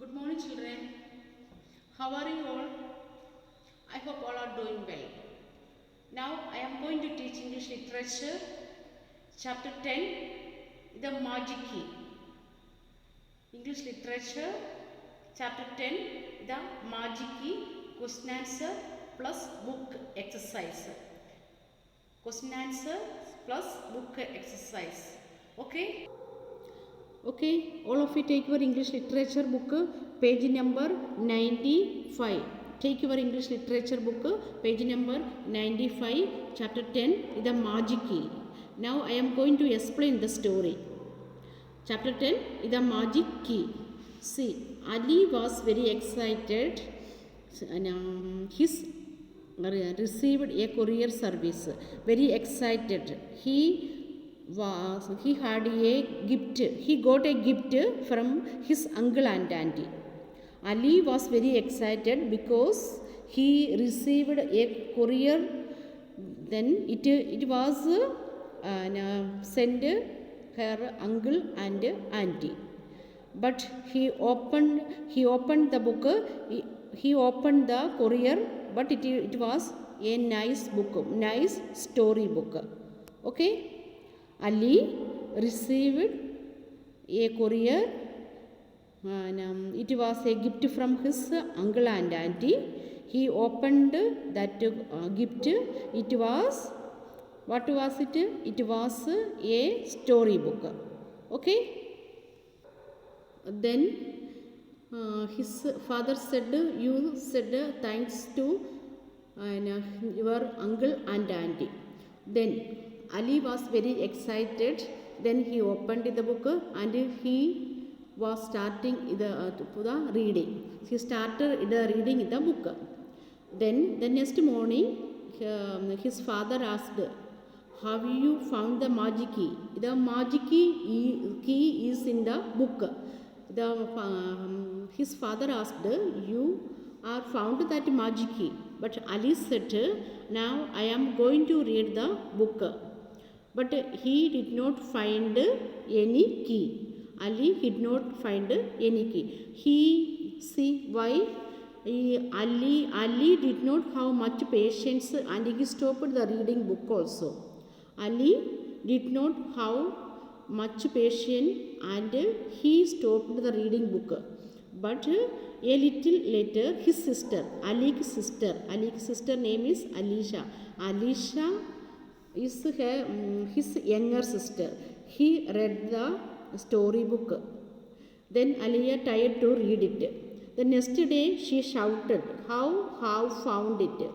Good morning, children. How are you all? I hope all are doing well. Now I am going to teach English literature, chapter 10, The Magic Key. English literature, chapter 10, The Magic Key, question answer plus book exercise. Question answer plus book exercise. Okay? Okay, all of you take your English literature book, page number 95. Take your English literature book, page number 95, chapter 10, The Magic Key. Now I am going to explain the story. Chapter 10, The Magic Key. See, Ali was very excited. His received a courier service. Very excited. He had a gift. He got a gift from his uncle and auntie. Ali was very excited because he received a courier. Then it was sent her uncle and auntie. But he opened the book. He opened the courier, but it was a nice book, nice story book. Okay. Ali received a courier and it was a gift from his uncle and auntie. He opened that gift. It was, what was it? It was a story book. Okay. Then his father said, you said thanks to your uncle and auntie. Then Ali was very excited. Then he opened the book and he was starting the reading. He started reading the book. Then the next morning, his father asked, have you found the magic key? The magic key is in the book. His father asked, you are found that magic key. But Ali said, now I am going to read the book. But he did not find any key. Ali did not find any key. Ali did not have much patience and he stopped the reading book also. Ali did not have much patience and he stopped the reading book. But a little later, his sister, Ali's sister name is Alisha. Alisha is his younger sister. He read the story book. Then Aliyah tried to read it. The next day she shouted, how found it?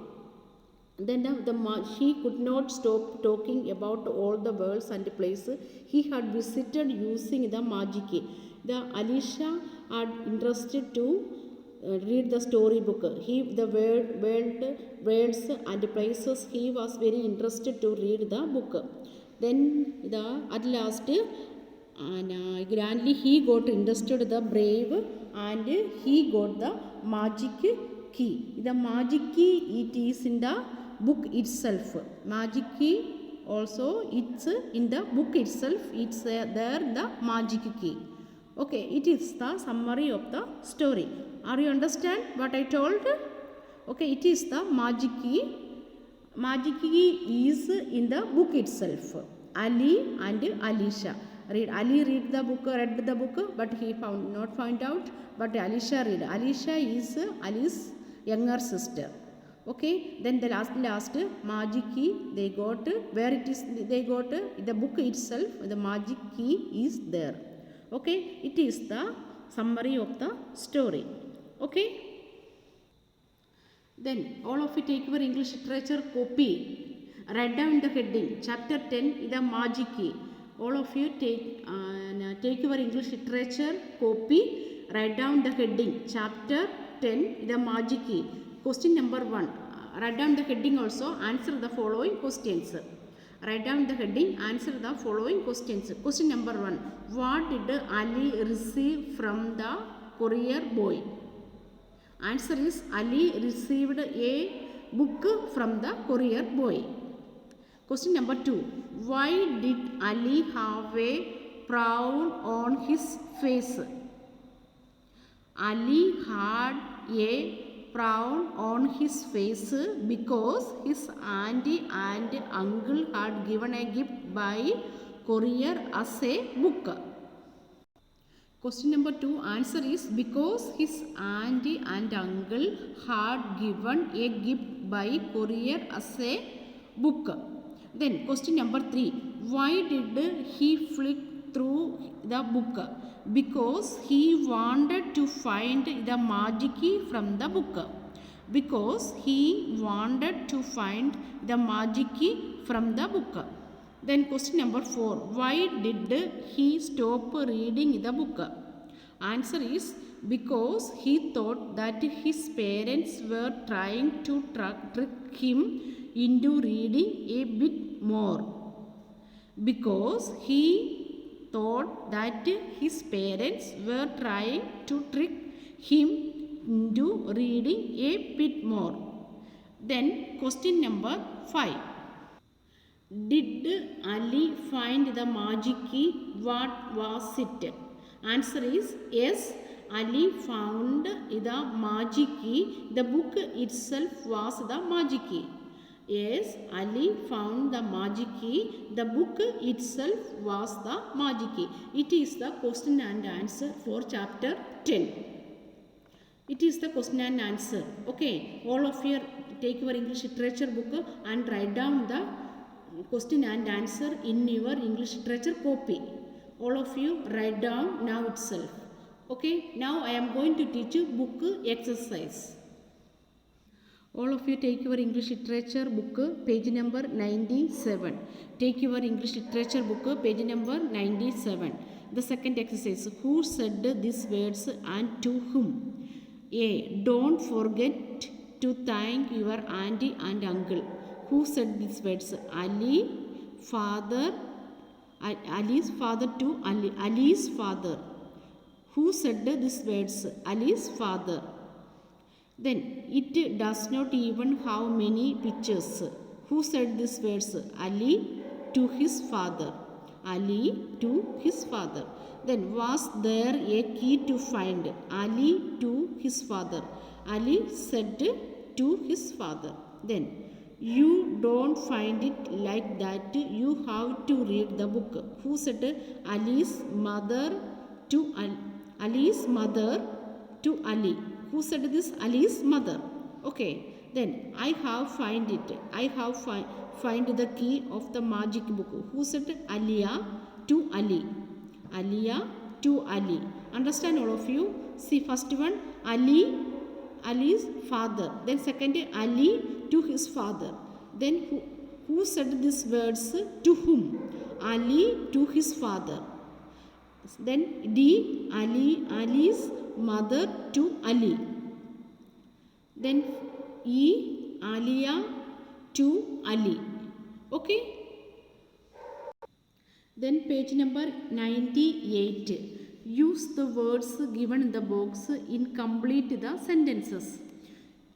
Then she could not stop talking about all the worlds and places he had visited using the magic key. The Alisha had interested to read the story book. Words and places, he was very interested to read the book. Then at last, grandly he got interested the brave and he got the magic key. The magic key, it is in the book itself. Magic key also, it's in the book itself. It's there, the magic key. Okay, it is the summary of the story. Are you understand what I told? Okay, it is the magic key. Magic key is in the book itself. Ali and Alisha. Ali read the book, but he not found out. But Alisha read. Alisha is Ali's younger sister. Okay, then the last magic key they got. Where it is they got? The book itself. The magic key is there. Okay, it is the summary of the story. Okay. Then all of you take your English literature copy. Write down the heading. Chapter 10, the magic key. All of you take your English literature copy. Write down the heading. Chapter 10, the magic key. Question number 1. Write down the heading also. Answer the following questions. Write down the heading. Answer the following questions. Question number 1. What did Ali receive from the courier boy? Answer is Ali received a book from the courier boy. Question number 2. Why did Ali have a frown on his face? Ali had a frown on his face because his auntie and uncle had given a gift by courier as a book. Question number 2 answer is because his auntie and uncle had given a gift by courier as a book. Then question number 3 why did he flick through the book? Because he wanted to find the magic key from the book. Because he wanted to find the magic key from the book. Then question number 4 why did he stop reading the book? Answer is because he thought that his parents were trying to trick him into reading a bit more. Because he thought that his parents were trying to trick him into reading a bit more. Then question number 5 did Ali find the magic key? What was it? Answer is yes, Ali found the magic key. The book itself was the magic key. Yes, Ali found the magic key. The book itself was the magic key. It is the question and answer for chapter 10. It is the question and answer. Okay, all of you take your English literature book and write down the question and answer in your English literature copy. All of you write down now itself. Okay, now I am going to teach you book exercise. All of you take your English literature book page number 97. Take your English literature book page number 97. The second exercise. Who said these words and to whom? A. Don't forget to thank your auntie and uncle. Who said these words? Ali's father to Ali. Ali's father. Who said these words? Ali's father. Then it does not even have many pictures. Who said these words? Ali to his father. Ali to his father. Then was there a key to find? Ali to his father. Ali said to his father. Then you don't find it like that. You have to read the book. Who said? Ali's mother to Ali's mother to Ali. Who said this? Ali's mother. Okay. Then I have find it. I have find the key of the magic book. Who said? Alia to Ali. Alia to Ali. Understand all of you? See first one Ali's father. Then second Ali to his father. Then who said these words to whom? Ali to his father. Then D. Ali's mother to Ali. Then E. Alia to Ali. Okay. Then page number 98. Use the words given in the box in complete the sentences.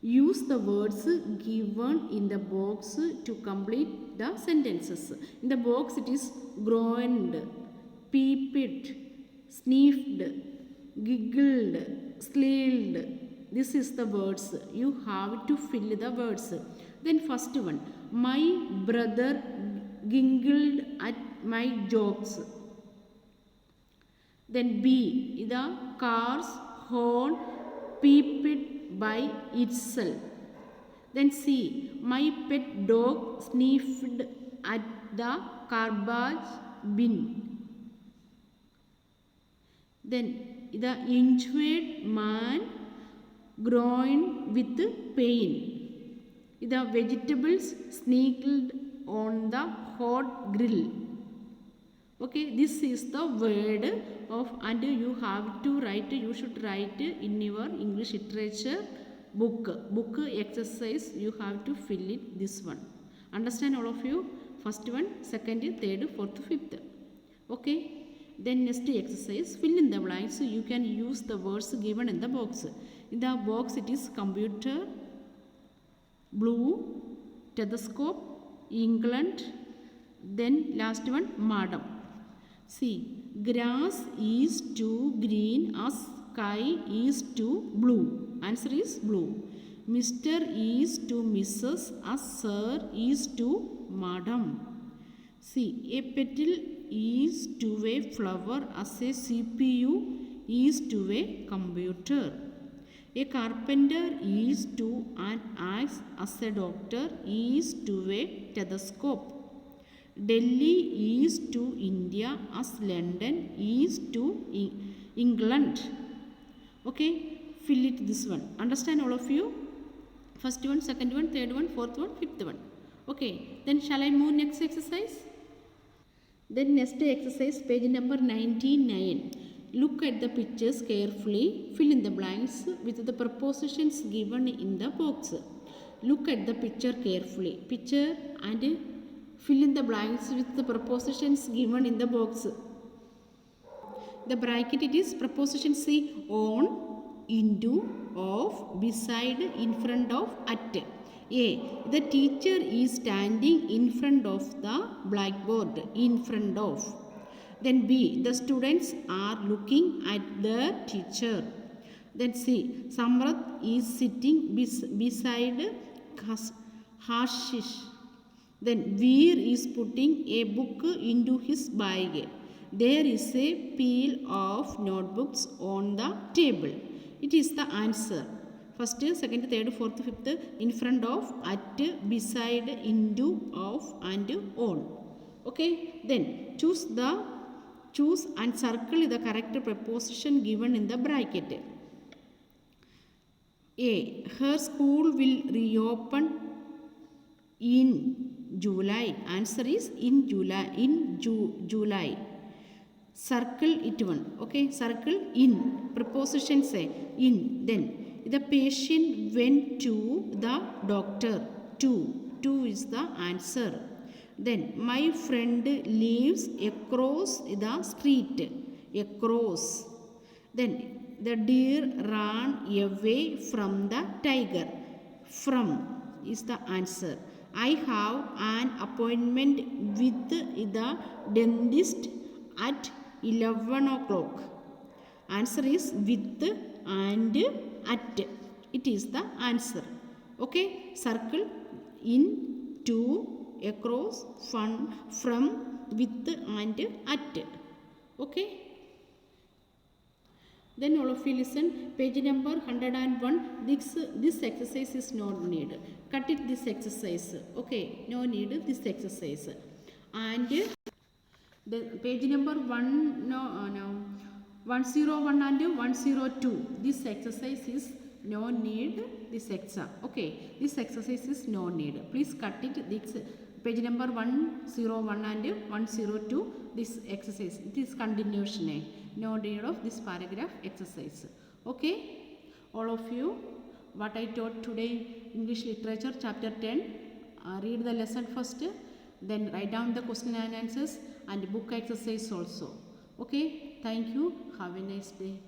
Use the words given in the box to complete the sentences. In the box it is groaned, peeped, sniffed, giggled, squealed. This is the words. You have to fill the words. Then first one. My brother giggled at my jokes. Then B. The car's horn peeped by itself. Then C. My pet dog sniffed at the garbage bin. Then the injured man groaned with pain. The vegetables sneaked on the hot grill. Okay, this is the word of, and you have to write, you should write in your English literature book exercise. You have to fill it this one. Understand all of you? First one, second, third, fourth, fifth. Okay. Then next exercise, fill in the blanks. You can use the words given in the box. In the box it is computer, blue, stethoscope, England, then last one madam. See, grass is too green as sky is to blue. Answer is blue. Mr. is to Mrs. A sir is to madam. See, a petal is to a flower as a CPU is to a computer. A carpenter is to an axe as a doctor is to a stethoscope. Delhi is to India as London is to England. Okay, fill it this one. Understand all of you? First one, second one, third one, fourth one, fifth one. Okay, then shall I move next exercise? Then next exercise, page number 99. Look at the pictures carefully. Fill in the blanks with the prepositions given in the box. Look at the picture carefully. Picture and fill in the blanks with the prepositions given in the box. The bracket, it is preposition C, on, into, of, beside, in front of, at. A. The teacher is standing in front of the blackboard. In front of. Then B. The students are looking at the teacher. Then C. Samrat is sitting beside Hashish. Then Veer is putting a book into his bag. There is a pile of notebooks on the table. It is the answer. First, second, third, fourth, fifth, in front of, at, beside, into, of, and on. Okay. Then choose and circle the correct preposition given in the bracket. A. Her school will reopen in July. Answer is in July. In July. Circle it one. Okay, circle in. Preposition say in. Then the patient went to the doctor. Two is the answer. Then my friend lives across the street. Across. Then the deer ran away from the tiger. From is the answer. I have an appointment with the dentist at 11 o'clock. Answer is with and at. It is the answer. Okay, circle in, to, across, from, with and at. Okay. Then all of you listen. Page number 101. This exercise is not needed. Cut it this exercise. Okay, no need this exercise. And the page number 101 and 102. This exercise is no need this exam. Okay, this exercise is no need. Please cut it. This page number 101 and 102. This exercise. This continuation. No need of this paragraph exercise. Okay, all of you, what I taught today, English literature chapter 10. Read the lesson first. Then write down the question and answers and book exercise also. Okay, thank you. Have a nice day.